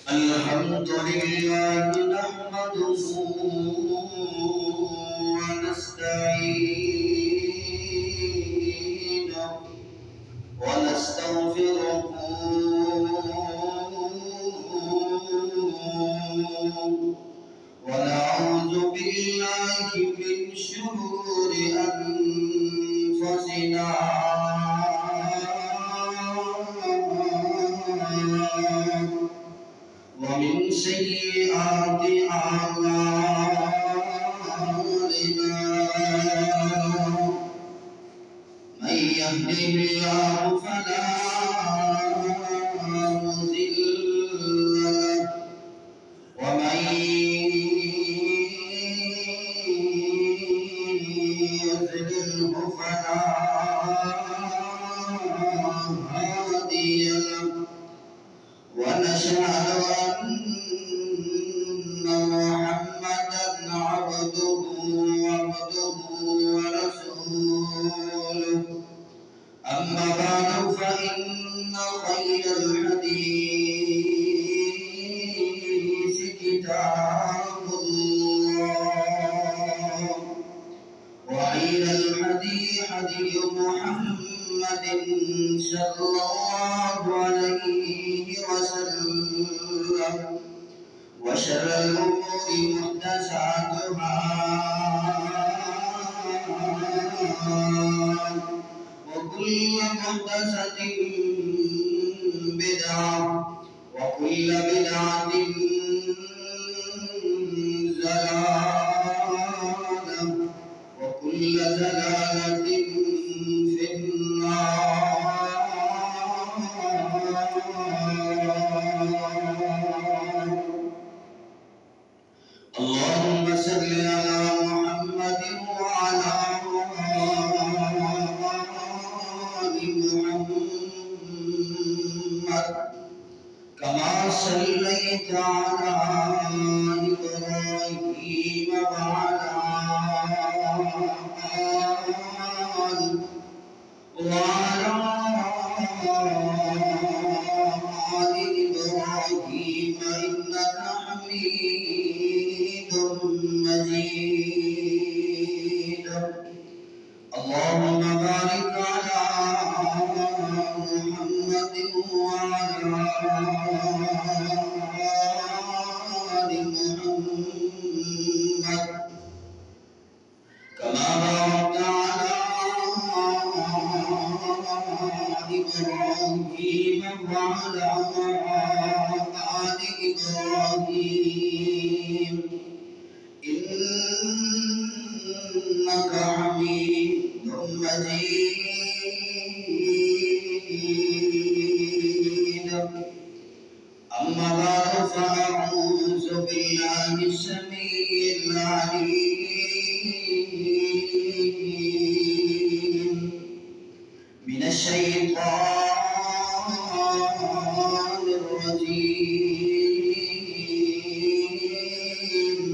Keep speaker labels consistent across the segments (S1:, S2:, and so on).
S1: الحمد لله نحمده ونستعينه ونستغفره ونعوذ بالله من شرور أنفسنا ومن سيئات أعمالنا من يهده الله فلا مضل له ومن يضلله فلا هادي له ونشهد أن محمدا عبده ورسوله أما بعد فإن خير الحديث كتاب الله وخير الهدي هدي محمد صلى الله عليه وسلم وشر الأمور محدثاتها وكل محدثة بدعة وكل بدعة ضلالة وكل ضلالة في النار. اللهم صل على محمد وعلى آل محمد كما صليت على إبراهيم وعلى آل إبراهيم إنك حميد مجيد. اللهم بارك على محمد وعلى آل محمد كما باركت على إبراهيم وعلى آل إبراهيم إنك حميد مجيد. أما بعد فأعوذ بالله السميع العليم من الشيطان الرجيم.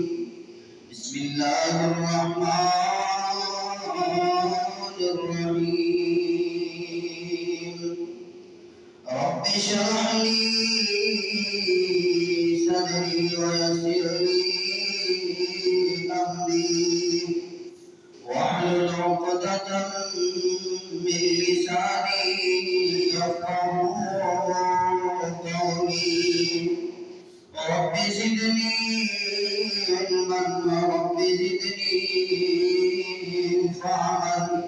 S1: بسم الله الرحمن الرحيم. رب اشرح لي صدري ويسر لي أمري واحلل عقدة من لساني يفقهوا قولي. رب زدني علما رب زدني فهما.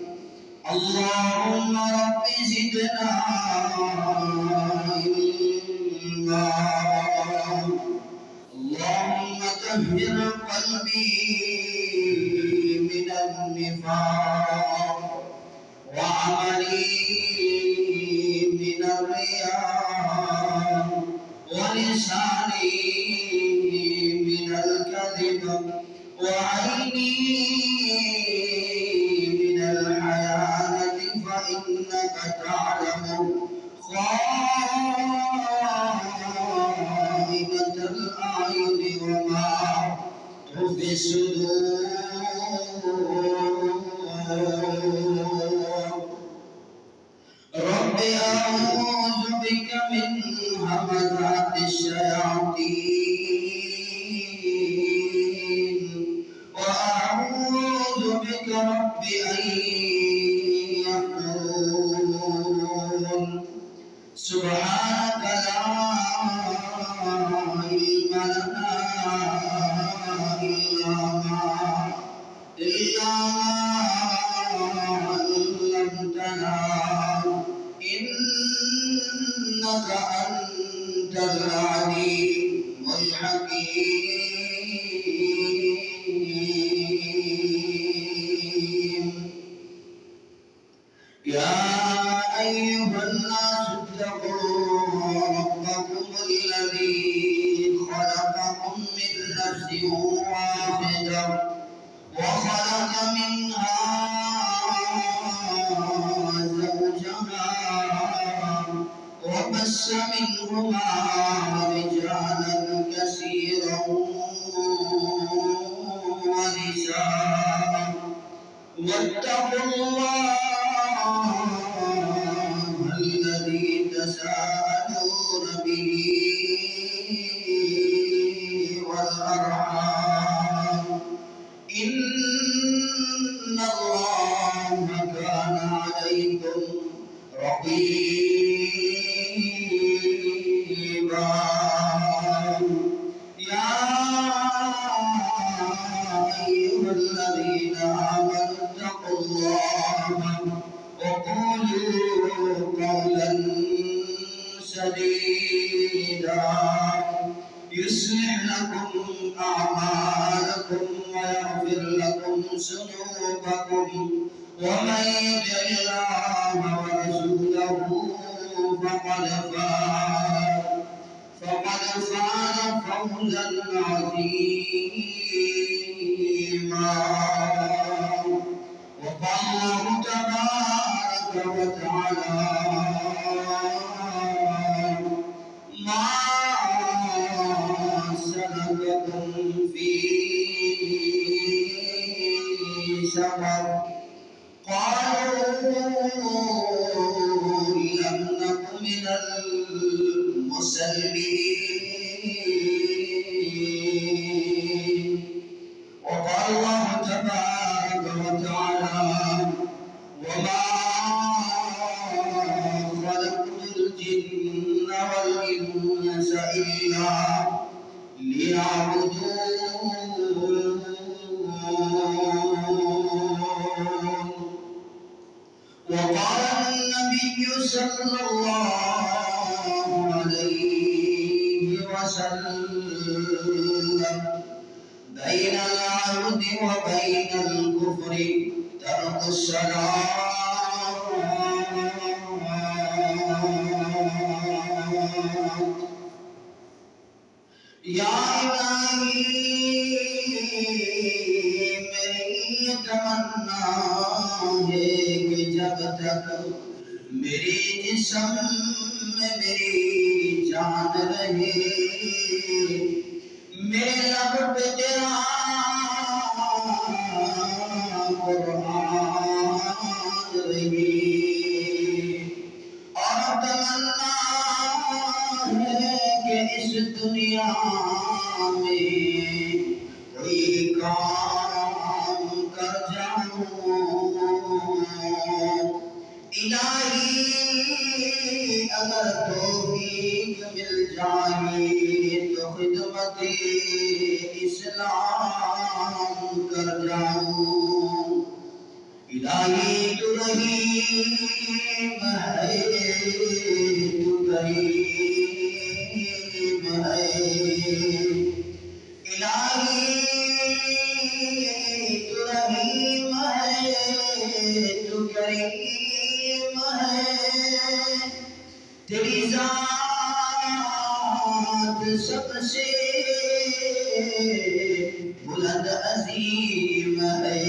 S1: اللهم رب زدنا علما. اللهم طهر قلبي من النفاق وعملي من الرياء ولساني من الكذب وعيني من الحياة فإنك تعلم خائنة الأعين وما تخفي الصدور. رب أعوذ بك من همزات الشياطين وأعوذ بك رب أن يحضرون سبحانك لا علم لنا إلا ما علمتنا إنك أنت العليم الحكيم يا أيها الناس اتقوا ربكم الذي خلقكم من نفس واحدة وخلق منها زوجها وبث منهما رجالا كثيرا ونساء واتقوا الله الذي تساءلون به والأرحام إن الله كان عليكم رقيبا يا أيها الذين آمنوا اتقوا الله وقولوا قولا سديدا يصلح لكم أعمالكم ويغفر لكم ذنوبكم ومن يطع الله ورسوله فقد فاز فوزا عظيما وقال الله تبارك وتعالى ما سلككم في سقر قالوا لم نك من المصلين وقال الله تبارك وتعالى وما خلقت الجن والإنس إلا ليعبدون وقال النبي صلى الله عليه وسلم بين العبد وبين الكفر ترك الصلاة یا الہی میری تمنا ہے کہ جب تک میری جسم میں میری جان رہے میرے لب پہ تیرا قرآن رہے اور تمنا ہے کہ اس دنیا میں کوئی کام کر جاؤں الہی اگر توفیق مل جائے تو خدمت اسلام کر جاؤں الہی تو رحیم ہے تو کریم ہے الہی تو رحیم ہے تو کریم ہے تیری ذات سب سے بلند عظیم ہے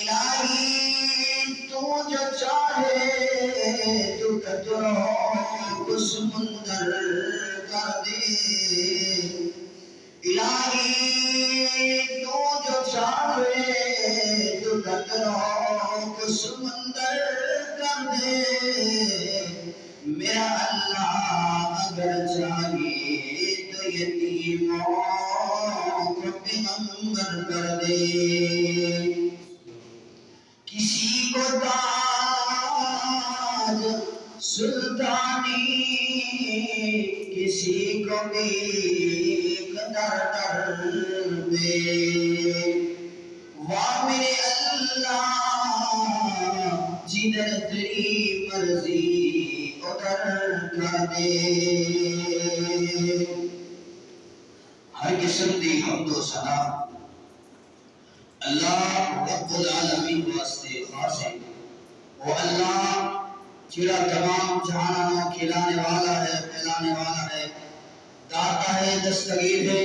S1: الہی تو جو چاہے تو قطروں کو سمندر کر دے الہی تو جو چاہے تو قطروں کو سمندر کر دے میرا اللہ اگر چاہے تو یتیموں کو پیغمبر کر دے کسی کو تاج سلطانی کسی کو بھی قدر دے واہ میرے اللہ جدھر تیری مرضی ادھر کر دے ہر قسم دی حمد و ثنا اللہ رب العالمین واسطے خاص ہے وہ اللہ جڑا تمام جہانوں کھلانے والا ہے پھیلانے والا ہے داتا ہے دستگیر ہے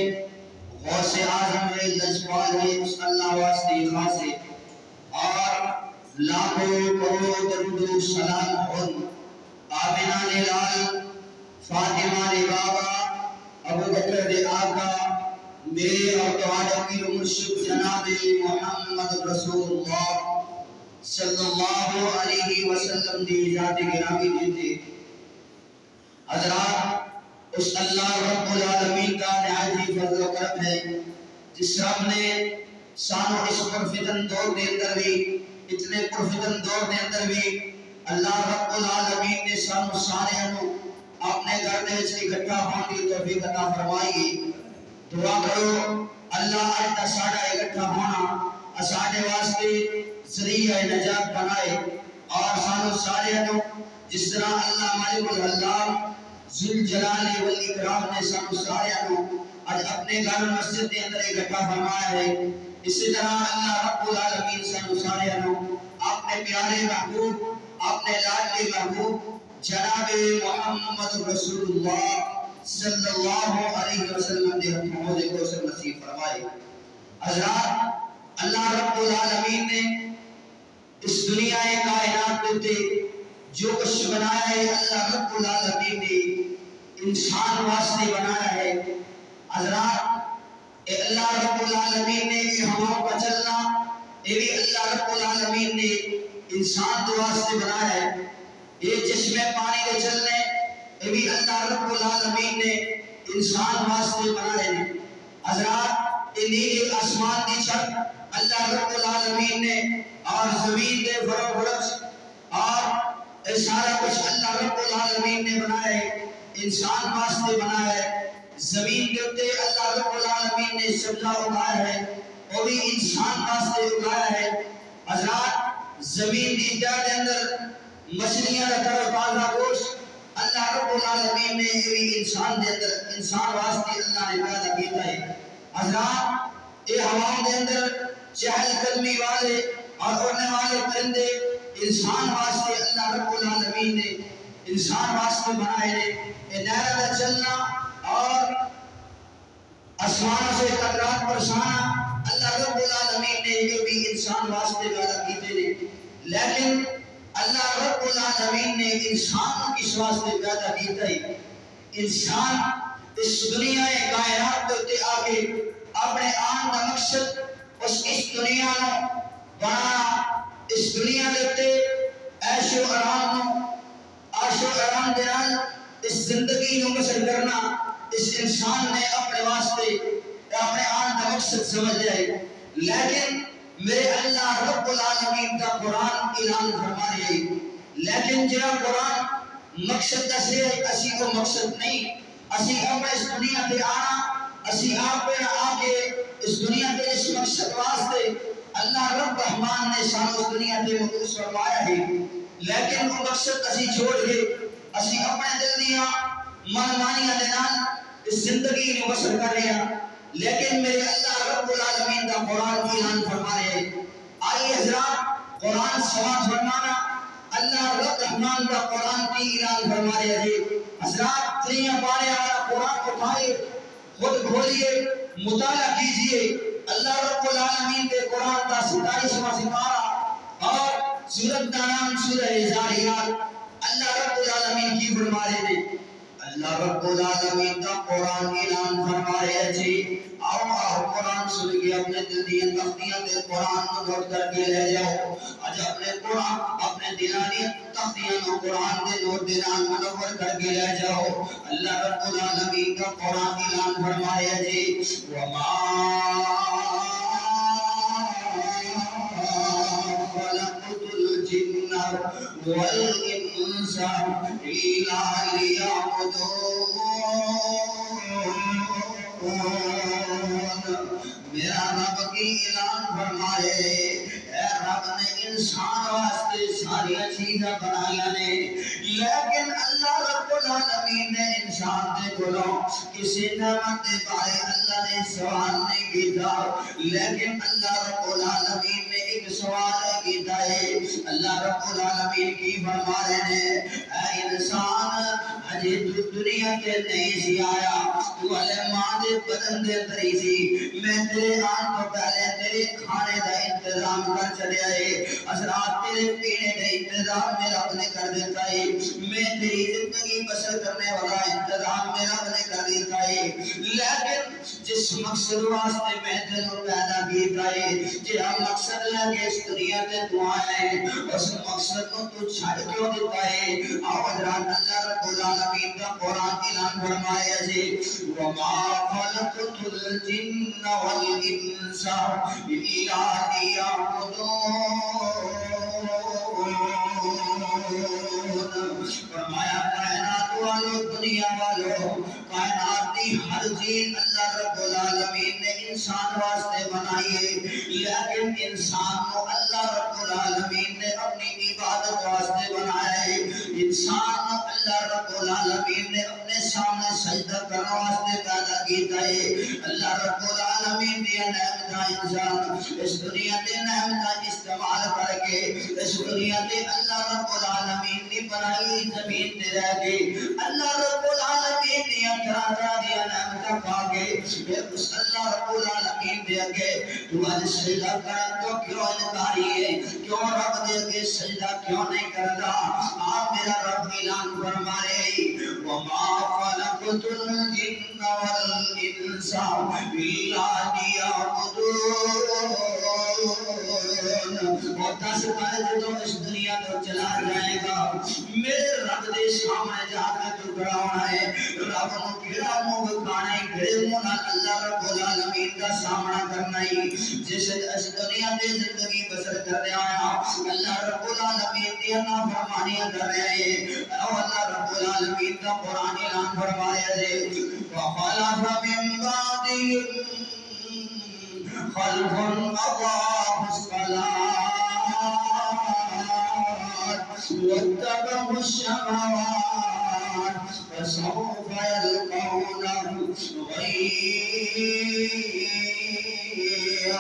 S1: غوث اعظم ہے لجپال ہے اس اللہ واسطے خاص ہے اور لاکھوں کروڑ درود و سلام ہو آمنہ نے لال فاطمہ نے بابا ابو بکر نے آقا میرے اور تمہارے پیر و مرشد جناب محمد رسول اللہ صلی اللہ علیہ وسلم دی ذات گرامی دیتے حضرات اس اللہ رب العالمین کا نہایت ہی فضل و کرم ہے جس رب نے سانو اس پرفتن دور دے اندر بھی اتنے پرفتن دور دے اندر بھی اللہ رب العالمین نے سانو سارے انو اپنے گھر دے وچ اکٹھا ہونے کی توفیق عطا فرمائی دعا کرو اللہ اج دا ساڈا اکٹھا ہونا اساڈے واسطے ذریعہ نجات بنائے اور سانو سارے انو جس طرح اللہ مالک الحلام ذل جلال والاکرام نے سانو سارے انو آج اپنے گھر مسجد کے اندر اکٹھا فرمایا ہے اسی طرح اللہ رب العالمین سانو سارے انو اپنے پیارے محبوب اپنے لاڈلے محبوب جناب محمد رسول اللہ صلی اللہ علیہ وسلم نے ہمیں کو سے نصیب فرمائے حضرات اللہ رب العالمین نے اس دنیا کائنات تے جو کچھ بنایا ہے اللہ رب العالمین نے انسان واسطے بنایا ہے حضرات اے اللہ رب العالمین نے یہ ہواؤں کا چلنا یہ بھی اللہ رب العالمین نے انسان کے واسطے بنایا ہے یہ چشمے پانی کے چلنے یہ بھی اللہ رب العالمین نے انسان واسطے بنائے ہیں حضرات یہ نیلی آسمان کی چھت اللہ رب العالمین نے اور زمین کے فرو برش اور یہ سارا کچھ اللہ رب العالمین نے بنایا ہے انسان واسطے بنایا ہے زمین کے اوپر اللہ رب العالمین نے سبزہ اگایا ہے وہ بھی انسان واسطے اگایا ہے حضرات زمین کی تہ کے اندر مچھلیاں کا تر و تازہ گوشت اللہ رب العالمین نے یہ انسان دے اندر انسان واسطے اللہ نے پیدا کیا ہے حضرات یہ ہواؤں دے اندر چہل قدمی والے اور اڑنے والے پرندے انسان واسطے اللہ رب العالمین نے انسان واسطے بنائے ہیں یہ نہر کا چلنا اور آسمان سے ٹکراٹ برسانا اللہ رب العالمین نے یہ بھی انسان واسطے پیدا کیتے ہیں لیکن اللہ رب العالمین نے انسان کس واسطے پیدا کیتا ہے انسان اس دنیا کائنات تے آ کے اپنے آن کا مقصد اس دنیا نو بنانا اس دنیا دے عیش و آرام نو عیش و آرام دے نال اس زندگی نو بسر کرنا اس انسان نے اپنے واسطے اپنے آن کا مقصد سمجھ لیا ہے لیکن میرے اللہ رب العالمین کا قرآن اعلان فرما رہے ہیں لیکن جہاں قرآن مقصد دسے اسی کو مقصد نہیں اسی اپنے اس دنیا تے آنا اسی آپ پہ آ کے اس دنیا تے اس مقصد واسطے اللہ رب رحمان نے سانو اس دنیا تے مقصود فرمایا ہے لیکن وہ مقصد اسی چھوڑ کے اسی اپنے دل دیاں من مانیاں دے نال اس زندگی نو بسر کر رہے ہیں لیکن میرے اللہ رب العالمین کا قرآن اعلان فرما رہے ہیں آئیے حضرات قرآن سماعت فرمانا اللہ رب رحمان کا قرآن کی اعلان فرما رہے ہیں حضرات تریاں پاڑے والا قرآن اٹھائے خود کھولیے مطالعہ کیجئے اللہ رب العالمین کے قرآن کا 27واں سپارہ اور سورت کا نام سورہ زاریات اللہ رب العالمین کی فرما رہے ہیں اللہ رب العالمین کا قرآن اعلان فرما رہے ہیں آؤ قرآن سن کے اپنے دل دیا تختیاں دے قرآن کو نوٹ کر کے لے جاؤ اج اپنے قرآن اپنے دلانی تختیاں نو قرآن دے نوٹ دے نال منور کر کے لے جاؤ اللہ رب العالمین کا قرآن اعلان فرمایا جی وما خلقت الجن والانس الا ليعبدون میرا رب کی اعلان فرمائے اے رب نے انسان واسطے ساری چیزاں بنایا نے لیکن اللہ رب العالمین نے انسان دے کولوں کسی نعمت دے بارے اللہ نے سوال نہیں کیتا لیکن اللہ رب العالمین نے ایک سوال کیتا ہے اللہ رب العالمین کی فرما رہے ہیں اے انسان اجے تو دنیا کے نہیں سی آیا تو علی ماں دے بدن دے تری سی میں تیرے آن تو پہلے تیرے کھانے دا انتظام کر چلے آئے اثرات تیرے پینے دا انتظام میرا بنے کر دیتا ہے میں تیری زندگی بسر کرنے والا انتظام میرا بنے کر دیتا ہے لیکن جس مقصد واسطے میں تینوں پیدا کیتا ہے جہاں مقصد لگے اس دنیا تے تو آئے اس مقصد کو تو چھڑ کیوں دیتا ہے آؤ حضرات اللہ رب العالمین کا قرآن اعلان فرمایا جی وما خلقت الجن والانس الا ليعبدون فرمایا کائنات والو دنیا والو کائنات دی ہر چیز اللہ رب العالمین نے انسان واسطے بنائی ہے لیکن انسان کو اللہ رب العالمین نے اپنی عبادت واسطے بنایا ہے انسان کو اللہ رب العالمین نے اپنے سامنے سجدہ کرنے واسطے پیدا کیتا ہے اللہ رب العالمین دی نعمتاں انسان اس دنیا تے نعمتاں استعمال کر کے اس دنیا تے اللہ رب العالمین نے بنائی زمین تے رہ کے اللہ رب العالمین نے طرح دی نعمتاں پا کے اس اللہ رب العالمین دے اگے تو اج سجدہ کرن تو کیوں انکاری ہے کیوں رب دے اگے سجدہ کیوں نہیں کردا آپ میرا رب اعلان فرما رہے وما خلقت الجن والانس الا ليعبدون اور دس بار جدو اس دنیا کو چلا جائے گا میرے رب دے سامنے جا کے تو کھڑا ہونا ہے رب نو کیڑا منہ کھانا ہے کیڑے منہ نال اللہ رب العالمین کا سامنا کرنا ہے جس اس دنیا دے زندگی بسر کرنے آیا اللہ رب العالمین دی نافرمانیاں کر رہے ہیں اور اللہ رب العالمین کا قرآن اعلان فرمایا ہے وخلف من بعدهم خلف اضاعوا الصلاة واتبعوا الشهوات فسوف يلقون غيا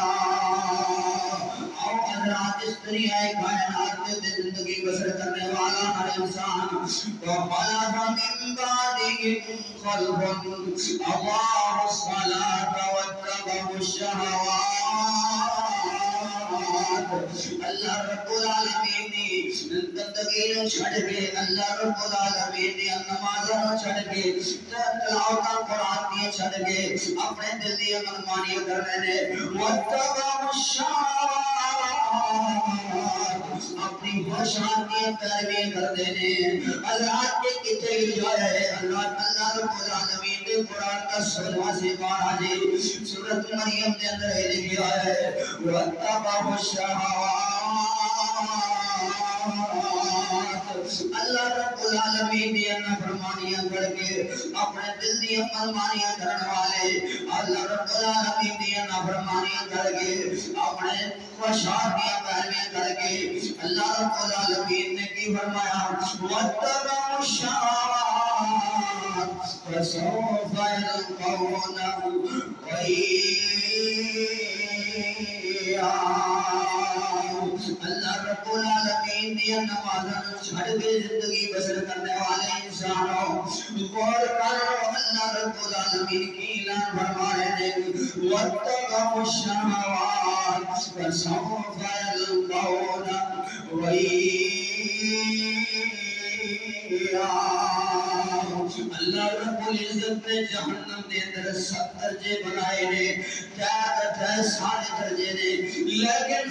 S1: اور حضرات اس دنیا کائنات میں زندگی بسر کرنے والا ہر انسان وخلف من بعدهم خلف اضاعوا الصلاة واتبعوا الشهوات اللہ رب العالمین نے زندگی نو چھڑ کے اللہ رب العالمین نے نمازاں نو چھڑ کے تلاوت قرآن دی چھڑ کے اپنے دل دی منمانی کر رہے ہیں واتبعوا الشهوات اپنی خواہشات کی پیروی کر دینے حضرات کے کتنے جایا ہے اللہ رب العالمین نے قرآن کا 16واں سے پارہ جی سورۃ مریم کے اندر ہے لکھا ہے واتبعوا الشهوات اللہ رب العالمین نے فرمانیاں کر کے اپنے دل دی فرمانیاں کرنے والے اللہ رب العالمین نے فرمانیاں کر کے اپنے خواہشات کی پیروی کر کے اللہ رب العالمین نے کی فرمایا واتبعوا الشهوات فسوف يلقون غيا اللہ رب العالمین نے نمازاں چھڑ کے زندگی بسر کرنے والے انسانوں غور کرو اللہ رب العالمین کی اعلان فرما رہے ہیں واتبعوا الشهوات فسوف يلقون غيا اللہ رب العزت نے جہنم دے اندر 7 درجے بنائے نے، کیا کہتا ہے سارے درجے نے، لیکن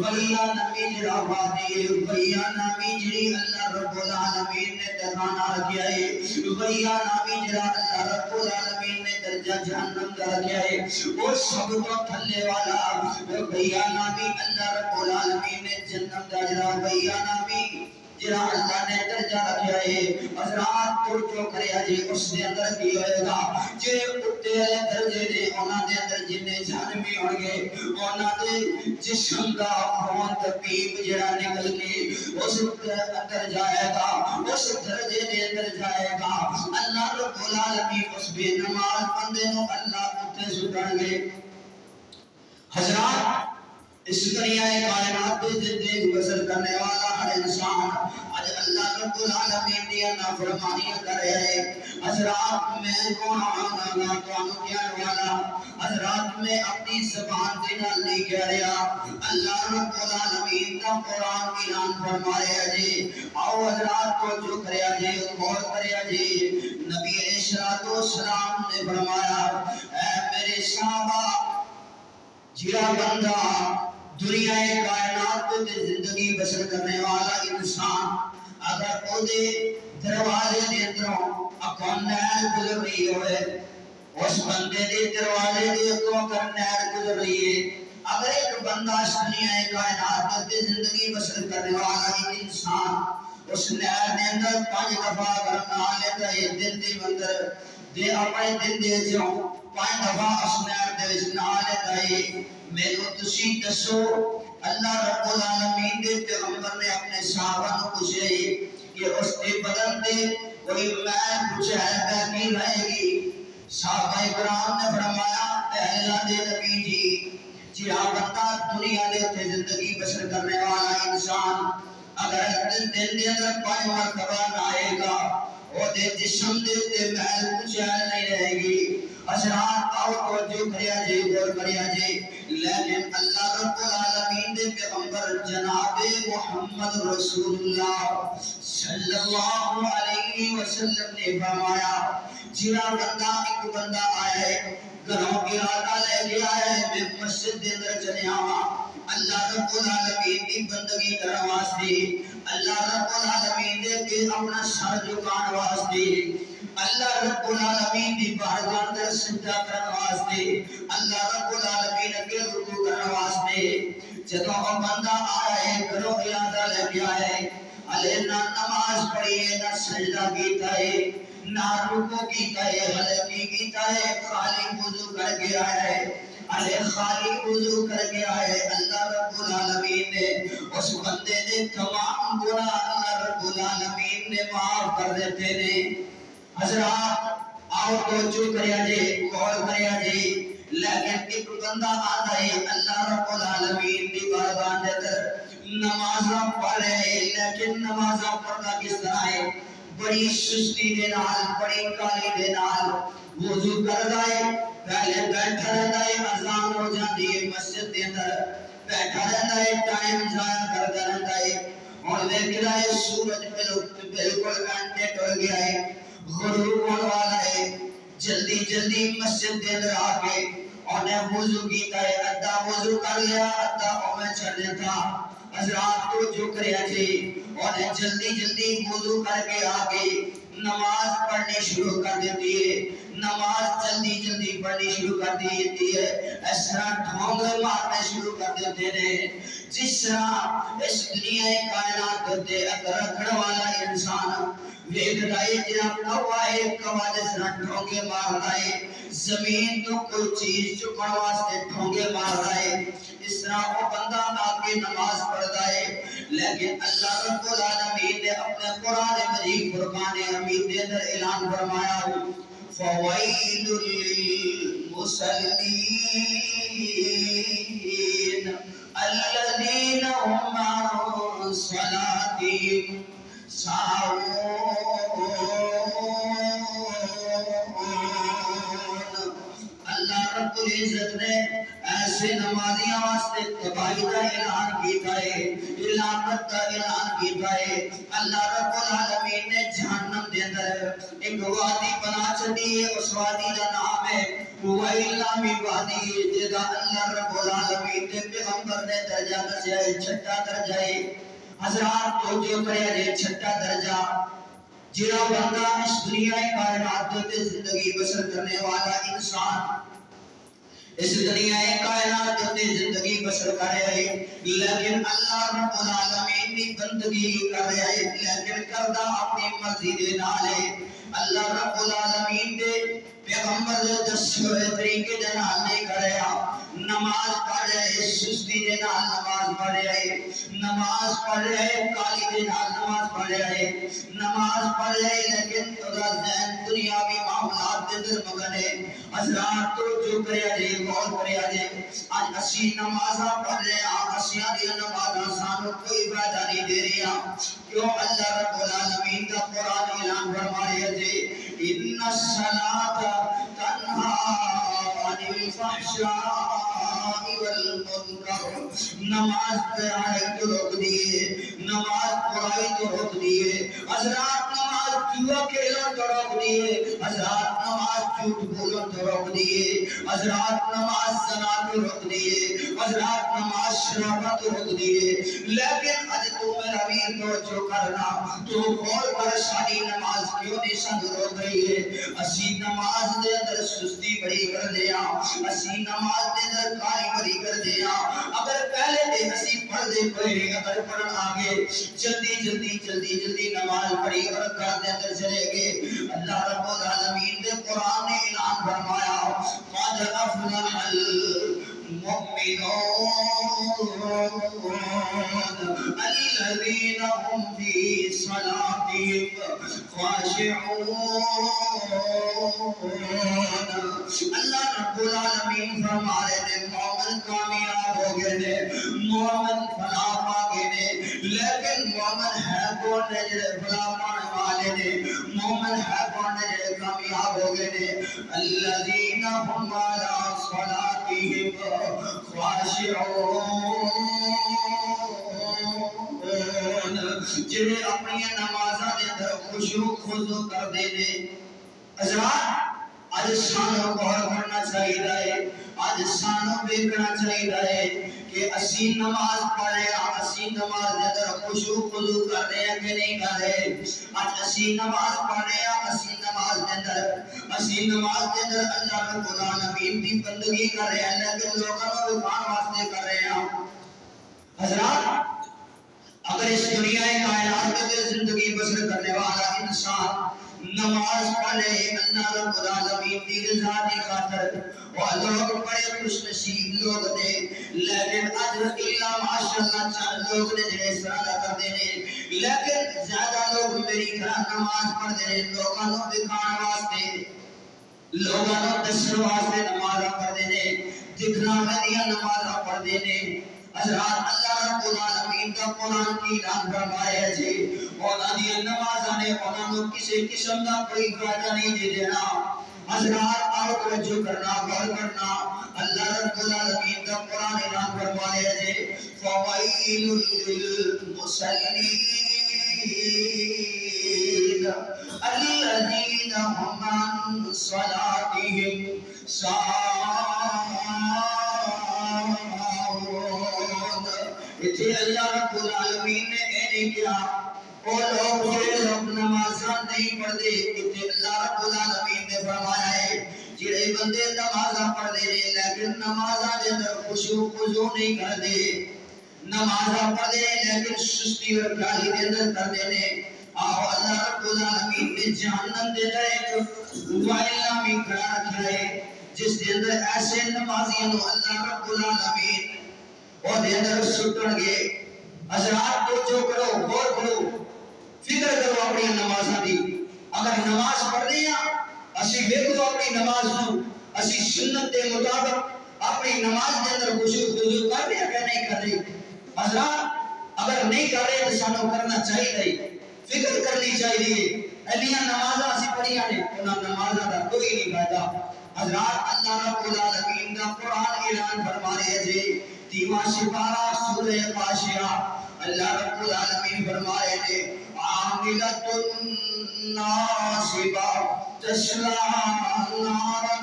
S1: ویا نبی جڑا وادی ہے، ویا نبی جڑی اللہ رب العالمین نے ٹھکانہ رکھیا ہے، ویا نبی جڑا اللہ رب العالمین نے درجہ جہنم کا رکھیا ہے، وہ سب تو تھلے والا ویا نبی اللہ رب العالمین نے جنت کا جڑا ویا نبی جڑا اللہ نے درجہ رکھیا ہے، حضرات توجہ کریا جی اس دے اندر کی ہوئے گا، جے اتے والے درجے نے انہاں دے اندر جنے جہنمی ہون گے، انہاں دے جسم دا خون طبیب جڑا نکل کے اس اندر جائے گا، اس درجے دے اندر جائے گا، اللہ رب العالمین اس بے نماز بندے نو اللہ اتے سٹن گے۔ حضرات اس دنیا کائنات پہ زندگی بسر کرنے والا ہر انسان آج اللہ رب العالمین دیا نافرمانیاں کر رہے ہیں۔ حضرات میں کون آنا گا تو کیا والا، حضرات میں اپنی زبان دینا نہیں کہہ رہا، اللہ رب العالمین کا قرآن اعلان فرمایا جی، آؤ حضرات کو جو کریا جی غور کریا جی، نبی علیہ السلام نے فرمایا اے میرے صحابہ، جڑا بندہ دنیا کائنات تے زندگی بسر کرنے والا انسان اگر او دے دروازے دے اندروں اکوں نہر گزر رہی ہوئے، اس بندے دے دروازے دے اکوں کر نہر گزر رہی ہے، اگر ایک بندہ اس دنیا کائنات تے زندگی بسر کرنے والا ایک انسان اس نہر دے اندر 5 دفعہ اگر نہا لیتا ہے دن دے اندر دے اپنے دن دے جاؤ 5 دفعہ اس نہر دے وچ نہا لیتا ہے، میرے تسی دسو اللہ رب العالمین کے پیغمبر نے اپنے صحابہ کو پوچھا کہ اس کے بدن تے کوئی میل کچھ ہے کہ رہے گی؟ صحابہ کرام نے فرمایا اے اللہ دے نبی جی، جڑا بندہ دنیا دے زندگی بسر کرنے والا انسان اگر دن دے اندر 5 مرتبہ نہائے گا وہ دے جسم دے محل کچھ نہیں رہے گی۔ حضرات آؤ توجہ کریا جی غور کریا جی، لیکن اللہ رب العالمین دے پیغمبر جناب محمد رسول اللہ صلی اللہ علیہ وسلم نے فرمایا جڑا بندہ ایک بندہ آیا ہے گھروں ارادہ لے کے آیا ہے میں مسجد دے اندر چلے آواں اللہ رب العالمین کی بندگی کرنے واسطے، اللہ رب العالمین دے کے اپنا سر جھکان واسطے، اللہ رب العالمین دی بارگاہ اندر سجدہ کرنے واسطے، اللہ رب العالمین کے رکوع کرنے واسطے، جدوں وہ بندہ آیا ہے گھروں ارادہ لے کے آیا ہے، علیہ نہ نماز پڑھی ہے نہ سجدہ کیتا ہے نہ رکوع کیتا ہے حلقی کیتا ہے، خالی وضو کر کے آیا ہے، علیہ خالی وضو کر کے آئے، اللہ رب العالمین نے اس بندے نے تمام گناہ اللہ رب العالمین نے معاف کر دیتے نے۔ حضرات آؤ توجہ کریا جی غور کریا جی، لیکن ایک بندہ آتا ہے اللہ رب العالمین کی بارگاہ دے اندر نمازاں پڑھ رہے ہیں، لیکن نمازاں پڑھنا کس طرح ہے؟ بڑی سستی دے نال، بڑی کالی دے نال، وضو کردا ہے پہلے بیٹھا رہتا ہے، اذان ہو جاتی ہے مسجد کے اندر بیٹھا رہتا ہے، ٹائم ضائع کرتا رہتا ہے، اور دیکھ رہا ہے سورج بالکل گھنٹے ٹل گیا ہے، غروب ہونے والا ہے، جلدی جلدی مسجد کے اندر آ کے انہیں وضو کیتا ہے، ادھا وضو کر لیا ادھا اوے چھڑ دیتا۔ حضرات تو جو کریا جی انہیں جلدی جلدی وضو کر کے آ کے نماز پڑھنی شروع کر دیتی ہے، نماز جلدی جلدی پڑھنی شروع کر دیتی ہے، اس طرح ڈھونگے مارنے شروع کر دیتے ہیں جس طرح اس دنیا کائنات کرتے اگر رکھنے والا انسان ویکھدا ہے جناب کوا ہے کوا جس طرح ڈھونگے مارتا ہے، زمین تو کوئی چیز چکن واسطے ڈھونگے مارتا ہے، اس طرح وہ بندہ آگے نماز پڑھتا ہے، لیکن اللہ رب العالمین نے اپنے قرآن مجید فرقان حمید کے اندر اعلان فرمایا فویل للمصلین الذین هم عن صلاتهم ساہون۔ اللہ رب العزت نے ایسے نمازیاں واسطے تباہی کا اعلان کیتا ہے، ہلاکت کا اعلان کیتا ہے اللہ رب العالمین نے جہنم دے اندر ایک وادی بنا چھڈی ہے اس وادی دا نام ہے ویلامی وادی جدا اللہ رب العالمین دے پیغمبر نے درجہ دسیا ہے چھٹا درجہ ہے حضرات تو جو کرے چھٹا درجہ جڑا بندہ اس دنیا کائنات تے زندگی بسر کرنے والا انسان اس دنیا کائنات تے زندگی بسر کر رہا ہے لیکن اللہ رب العالمین کی بندگی کر رہا ہے لیکن کردا اپنی مرضی دے نال ہے اللہ رب العالمین دے پیغمبر دے دسے ہوئے طریقے دے نال نہیں کر رہا نماز پڑھ رہے سستی دے نال نماز پڑھ رہے نماز پڑھ رہے کالی دے نال نماز پڑھ رہے نماز پڑھ رہے لیکن تھوڑا ذہن دنیاوی معاملات دے اندر مگن ہے حضرات تو جو کریا جے غور کریا جے آج اسی نمازاں پڑھ رہے ہیں اسیاں دی نمازاں سانو کوئی فائدہ نہیں دے رہی کیوں اللہ رب العالمین کا قرآن اعلان فرما رہے جے ان الصلاۃ تنہا عن الفحشاء والمنکر نماز برائی تو روک دیے نماز برائی تو روک دیے حضرات نماز جوا کھیلن تو روک دیے حضرات نماز جھوٹ بولن تو روک دیے حضرات نماز زنا تو روک دیے حضرات نماز شرابہ تو روک دیے لیکن اج تو میرا ویر توجہ کرنا تو غور کر ساری نماز کیوں نہیں سنگ روک رہی ہے اسی نماز دے اندر سستی بڑی کر دیا اسی نماز دے اندر کاری بڑی کر دیا اگر پہلے دے اسی پڑھ دے پڑھے اگر پڑھن آگے جلدی نماز پڑھی اور گھر دے اندر چلے گئے اللہ رب العالمین نے قرآن نے اعلان فرمایا قد افلح المؤمنون الذين هم في صلاتهم خاشعون اللہ رب العالمین فرما رہے ہیں مومن کامیاب ہو گئے نے مومن فلاح پا گئے نے لیکن مومن ہے کون نے جڑے فلاح پانے والے نے مومن ہے کون نے جڑے کامیاب ہو گئے نے الذین هم علی صلاتهم خاشعون جڑے اپنی نمازاں دے اندر خشوع خضوع کر دے نے حضرات آج سانو غور کرنا چاہیے آج سانو دیکھنا چاہیے کہ اسی نماز پڑھ رہے ہیں اسی نماز دے اندر خشوع خضوع کر رہے ہیں کہ نہیں کر رہے آج اسی نماز پڑھ رہے ہیں اسی نماز دے اندر اللہ رب العالمین کی بندگی کر رہے ہیں لیکن لوگوں کو دکھان واسطے کر رہے ہیں حضرات اگر اس دنیا کائنات میں زندگی بسر کرنے والا انسان نماز پڑھے اللہ رب العالمین کی رضا کی خاطر اور لوگ بڑے خوش نصیب لوگ نے لیکن اج اللہ ماشاءاللہ چند لوگ نے جڑے سرانا کرتے ہیں لیکن زیادہ لوگ میری طرح نماز پڑھتے ہیں لوگوں کو دکھان واسطے لوگوں کو دسن واسطے نماز پڑھتے ہیں دکھنا میں نماز پڑھتے ہیں حضرات اللہ رب العالمین کا قرآن کی اعلان فرمایا ہے جی اور دی نمازاں نے انہاں نوں کسی قسم دا کوئی فائدہ نہیں دے دینا حضرات اور توجہ کرنا غور کرنا اللہ رب العالمین کا قرآن اعلان فرمایا ہے جی فوائل للمصلین الذین هم عن صلاتهم ساہون اتھے اللہ رب العالمین نے اے نہیں کیا وہ لوگ جڑے لوگ نمازاں نہیں پڑھتے اتھے اللہ رب العالمین نے فرمایا ہے جڑے بندے نمازاں پڑھتے ہیں لیکن نمازاں دے اندر خشوع خضوع نہیں کرتے نمازاں پڑھتے ہیں لیکن سستی اور کالی دے اندر کرتے ہیں آہو اللہ رب العالمین نے جہنم دے اندر ایک وائلہ میں کھڑا رکھا ہے جس دے اندر ایسے نمازیوں اللہ رب العالمین اور دے اندر سٹن گے حضرات تو جو کرو غور کرو فکر کرو اپنی نمازاں دی اگر نماز پڑھ رہی ہیں اسی دیکھو اپنی نماز نو اسی سنت کے مطابق اپنی نماز دے اندر خشوع خضوع کر رہے ہیں کہ نہیں کر رہے حضرات اگر نہیں کر رہے تو سانو کرنا چاہیے فکر کرنی چاہیے ایلیاں نمازاں اسی پڑھیاں نے انہاں نمازاں دا کوئی نہیں فائدہ حضرات اللہ رب العالمین کا قرآن اعلان فرما رہے ہیں دیواں سپارہ سورہ غاشیہ اللہ رب العالمین فرما رہے تھے عاملۃ ناصبہ تصلیٰ نارا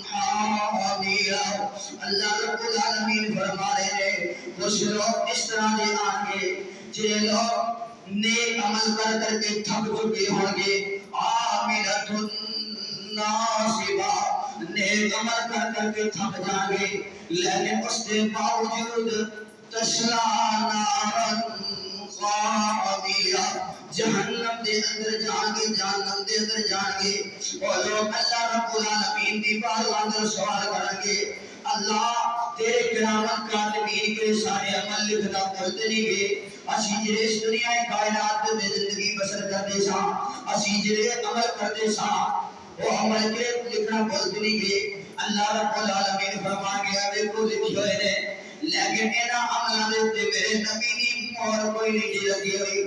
S1: حامیہ. اللہ رب العالمین فرما رہے تھے کچھ لوگ اس طرح دے آن گے جنہیں لوگ نیک عمل کر کر کے تھک چکے ہوں گے. عاملۃ ناصبہ نیک عمل کر کر کے تھک جائیں گے لیکن اس کے باوجود تصلیٰ نارا حامیہ جہنم دے اندر جان گے جہنم دے اندر جان گے. اور لوگ اللہ رب العالمین دی بارگاہ اندر سوال کریں گے اللہ تیرے کرامت کاتبین کے سارے عمل لکھنا بولتے نہیں گے اسی جڑے اس دنیا کائنات میں زندگی بسر کرتے سا اسی جڑے عمل کرتے سا وہ عمل کے لکھنا بولتے نہیں گے. اللہ رب العالمین فرما گیا دیکھو لکھی ہوئے نے لیکن اینا عملہ دیتے میرے نبی نے مہر کوئی نہیں جی لگی ہوئی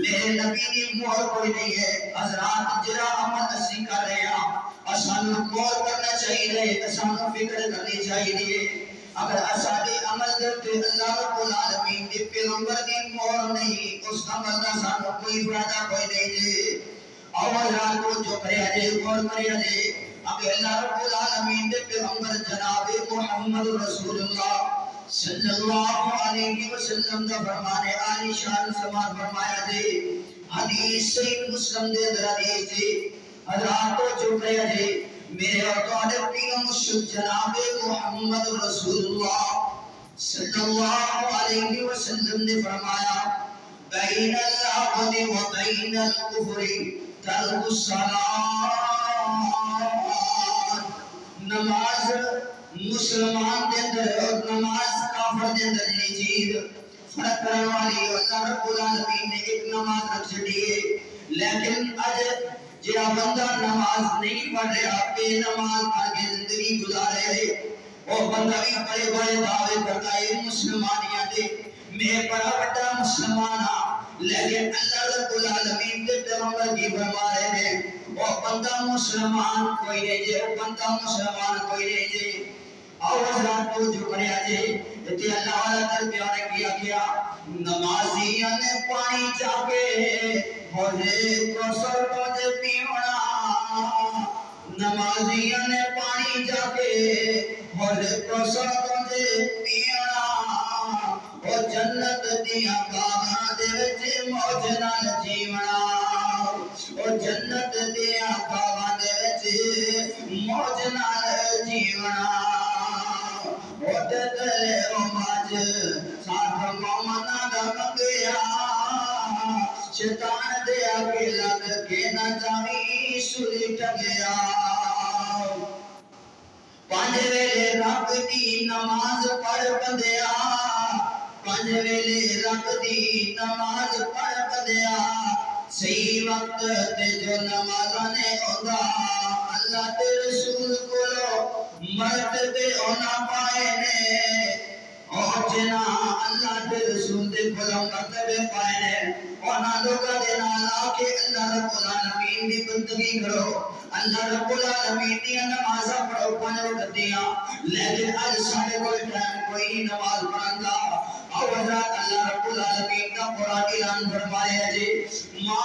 S1: میرے نبی نے مہر کوئی نہیں ہے. حضرات جرا عمل اسی کر رہے ہیں اسانو غور کرنا چاہیے اسانو فکر کرنی چاہیے. اگر اساڑے عمل کرتے اللہ رب العالمین کے پیغمبر کی مہر نہیں اس عمل کا سانو کوئی فائدہ کوئی نہیں جی. اور حضرات کو جو کرے جی غور کرے جی اگر اللہ رب العالمین کے پیغمبر جناب محمد رسول اللہ صلی اللہ علیہ وسلم کا فرمانے عالی شان سماعت فرمایا جی حدیث صحیح مسلم دے اندر حدیث جی. حضرات کو جو کرے جی میرے اور تواڈے پیغمبر جناب محمد رسول اللہ صلی اللہ علیہ وسلم نے فرمایا بین العبد و بین الکفر ترک الصلاۃ. نماز مسلمان دے اندر اور نماز کافر دے اندر نہیں چیز فرق کرنے والی. اللہ رب العالمین نے ایک نماز رکھ چھڑی ہے لیکن اج جڑا بندہ نماز نہیں پڑھ رہا بے نماز پڑھ کے زندگی گزارے ہے وہ بندہ بھی بڑے بڑے دعوے کرتا ہے مسلمانیاں دے میں بڑا بڑا مسلمان ہاں لیکن اللہ رب العالمین کے پیغمبر کی فرما رہے ہیں وہ بندہ مسلمان کوئی نہیں جے وہ بندہ مسلمان کوئی نہیں جے. اور حضرات کو جو کرے آجے اتنے اللہ والا تربیہ نے کیا نمازیاں نے پانی چاہے مجھے کوسر مجھے پیونا. نمازیاں نے پانی چاہے مجھے کوسر مجھے پیونا. وہ جنت دیا باغاں دے وچ موج نال جیونا. وہ جنت دیا باغاں دے وچ موج نال جیونا. وٹدلے اماج ساتھ مومنا دا منگیا شیطان دے آگے لگ کے نہ جاوی سلی ٹگیا. پانچ ویلے رب دی نماز پڑھ بندیا پانچ ویلے رب دی نماز پڑھ بندیا صحیح وقت تے جو نمازاں نے ہوندا اللہ تے رسول کولو مرتبے ہونا پائے نے. اور جنا اللہ تے رسول دے کولو مرتبے پائے نے انہاں لوکاں دے نال آ کے اللہ رب العالمین دی بندگی کرو. اللہ رب العالمین دی نمازاں پڑھو پانچ وقت دیاں لیکن اج ساڈے کول ٹائم کوئی نہیں نماز پڑھن دا. اور حضرات اللہ رب العالمین کا قرآن اعلان فرمایا جی ما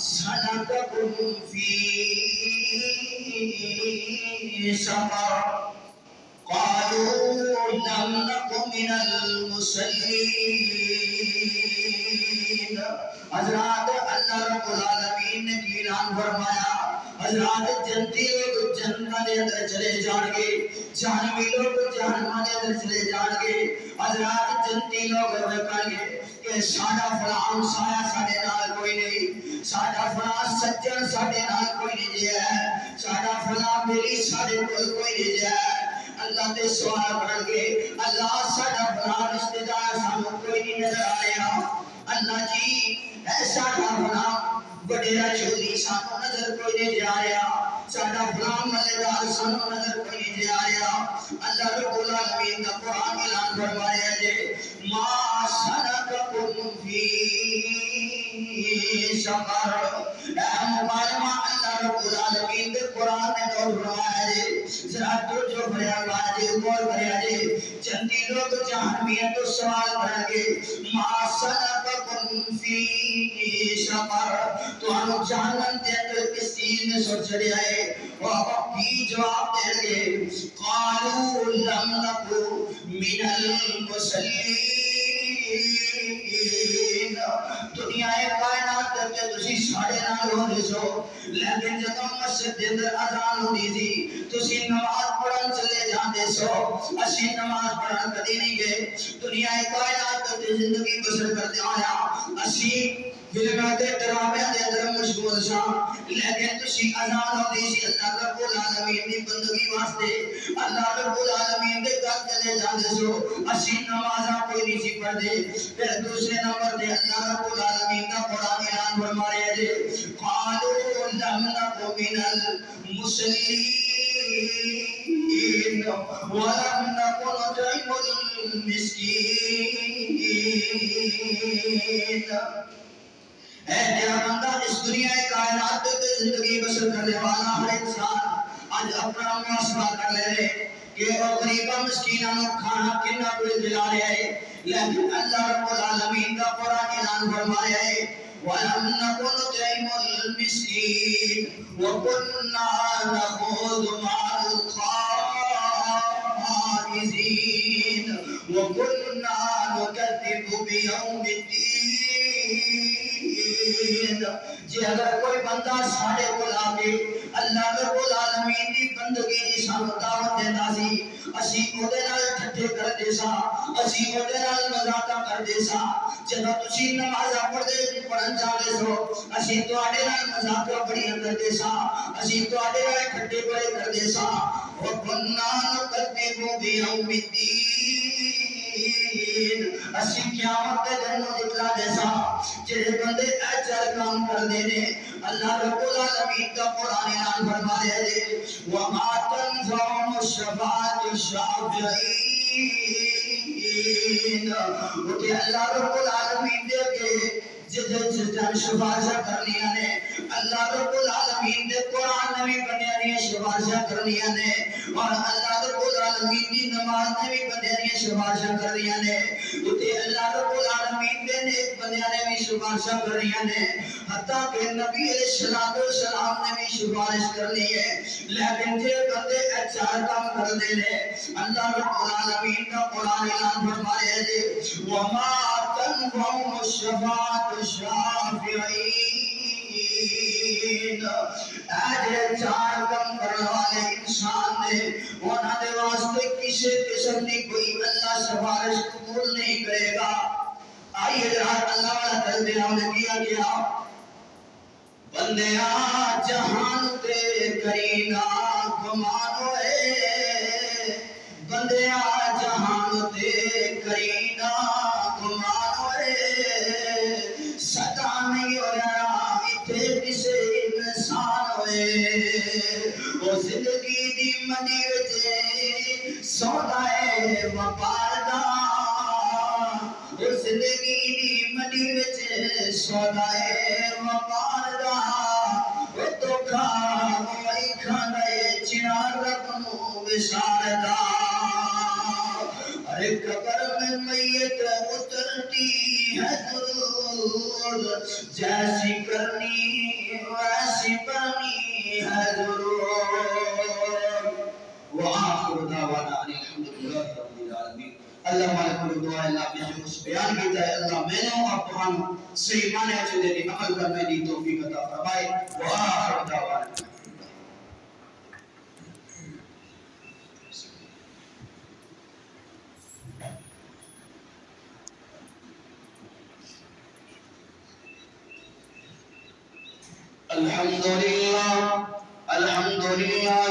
S1: سلککم فی سقر قالوا لم نک من المصلین. حضرات اللہ رب العالمین نے اعلان فرمایا حضرات جنتی لوگ جنت دے اندر چلے جان گے جہنمی لوگ جہنم دے اندر چلے جان گے. حضرات جنتی لوگ کہیں گے کہ ساڈا فلاں سایہ ساڈے نال کوئی نہیں ساڈا فلاں سجن ساڈے نال کوئی نہیں جے ہے ساڈا فلاں میری ساڈے کول کوئی نہیں جے ہے. اللہ تے سوال کرن گے اللہ ساڈا فلاں رشتہ دار سانو کوئی نہیں نظر آ رہا. اللہ جی ایسا فلاں وڈیرا چودھری سانو نظر کوئی نہیں جا رہا ساڈا فلاں ملےدار سانو نظر کوئی نہیں جا رہا. اللہ رب العالمین کا قرآن اعلان فرمایا جے ما سلککم فی سقر. اے مکالمہ اللہ رب العالمین کے قرآن نے تو فرمایا جے ذرا تو جو بھریا گا جے غور کریا جے چندی لوگ جہنمیت تو سوال کریں گے ما سلککم فی سقر، تو ہم جہنم دے اندر کس چیز نے سو چڑھے آئے؟ وہ بھی جواب دیں گے قالوا لم نکو من المصلین، دنیا کائنات کے تسی ساڑھے نال ہو رہے سو، لیکن جب مسجد دے اندر اذان ہونی تھی تسی نماز پڑھن چلے جاندے سو، اسی نماز پڑھن کدی نہیں گئے، دنیا کائنات تے زندگی بسر کرتے آیا، اسی فلمیں تے ڈرامے دے اندر مشغول سا، لیکن تسی اذان ہوندی سی اللہ رب العالمین دی بندگی واسطے، اللہ رب العالمین دے گھر چلے جاندے سو، اسی نمازاں کوئی نہیں سی پڑھدے۔ پھر دوسرے نمبر تے اللہ رب العالمین دا قرآن اعلان فرما رہے ہیں قالوا لم نک من المصلین ولم نک نطعم المسکین۔ اے تیرا بندہ اس دنیا کائنات کے زندگی بسر کرنے والا ہر انسان آج اپنا محاسبہ کر لے کہ وہ غریبہ مسکینہ نو کھانا کنا کوئی دلا رہے ہیں، لیکن اللہ رب العالمین کا قرآن اعلان فرمایا ہے وَلَمْ نَكُ نُطْعِمُ الْمِسْكِينَ وَكُنَّا نَخُوضُ مَعَ الْخَائِضِينَ وَكُنَّا نُكَذِّبُ بِيَوْمِ الدِّينِ۔ جی اگر کوئی بندہ ساڑھے کو لاکے اللہ رب العالمین دی بندگی دی سانو دعوت دیتا سی، اسی اودے نال ٹھٹے کر دے سا، اسی اودے نال مذاقہ کر دے سا، جب تسی نمازہ پڑھن جاندے سو، اسی تواڈے نال مذاقہ بڑیاں کر دے سا، اسی تواڈے نال ٹھٹے بڑے کر دے سا، وَكُنَّا نُكَذِّبُ بِيَوْمِ الدِّينِ، اسی قیامت دے دن نو دکھلا دے سا، جڑے بندے اچھل کام کر دے نے، اللہ رب العالمین کا قرآن اعلان فرما رہے ہیں وَمَا تَنْفَعُهُمُ الشَّفَاعَةُ الشَّافِعِينَ، کہ اللہ رب العالمین دے کے جتن شفاعشہ کرنیاں نے، اللہ رب العالمین دے قرآن نبی بنیانیاں شفاعشہ کرنیاں نے، اور اللہ رب العالمین دی نماز نبی بنیانیاں شفاعشہ کرنیاں نے، اتے اللہ رب العالمین دے نیک بنیانے بھی شفاعشہ کرنیاں نے، حتیٰ کہ نبی علیہ السلام نے بھی شفاعش کرنی ہے، لیکن جے بندے اچھار کام کر دے لے، اللہ رب العالمین کا قرآن اعلان فرما رہے ہیں وَمَا تَنْفَعُهُمُ الشَّفَاعَةُ الشَّافِعِينَ، اے چار کام کرنے والے انسان نے انہاں دے واسطے کسی قسم کی کوئی اللہ سفارش قبول نہیں کرے گا۔ آئیے رات اللہ والا تلبیہ نے کیا گیا بندیا جہان تے کرینا گمان ہوئے، بندیا جہان تے کرینا گمان ہوئے، سدا نہیں ہویا اتھے کسے انسان ہوئے، وہ زندگی دی منی وچے سودا ہے وپار دا، وہ زندگی دی منی وچے سودا ہے وپار دا، وہ دکھا ہوئی کھانے چنار رکھنو وشار دا، ارے قبر میں میت اترتی ہے ضرور، جیسی کرنی ویسی بنی ہے ضرور۔ وآخر دعوانا الحمدللہ رب العالمین۔ اللہ مالک دعا اللہ میں جو اس بیان کیتا ہے اللہ میں نے آپ ہم صحیح معنی چلے دی عمل کرنے دی توفیق عطا فرمائے۔ وآخر دعوانا الحمدللہ الحمدللہ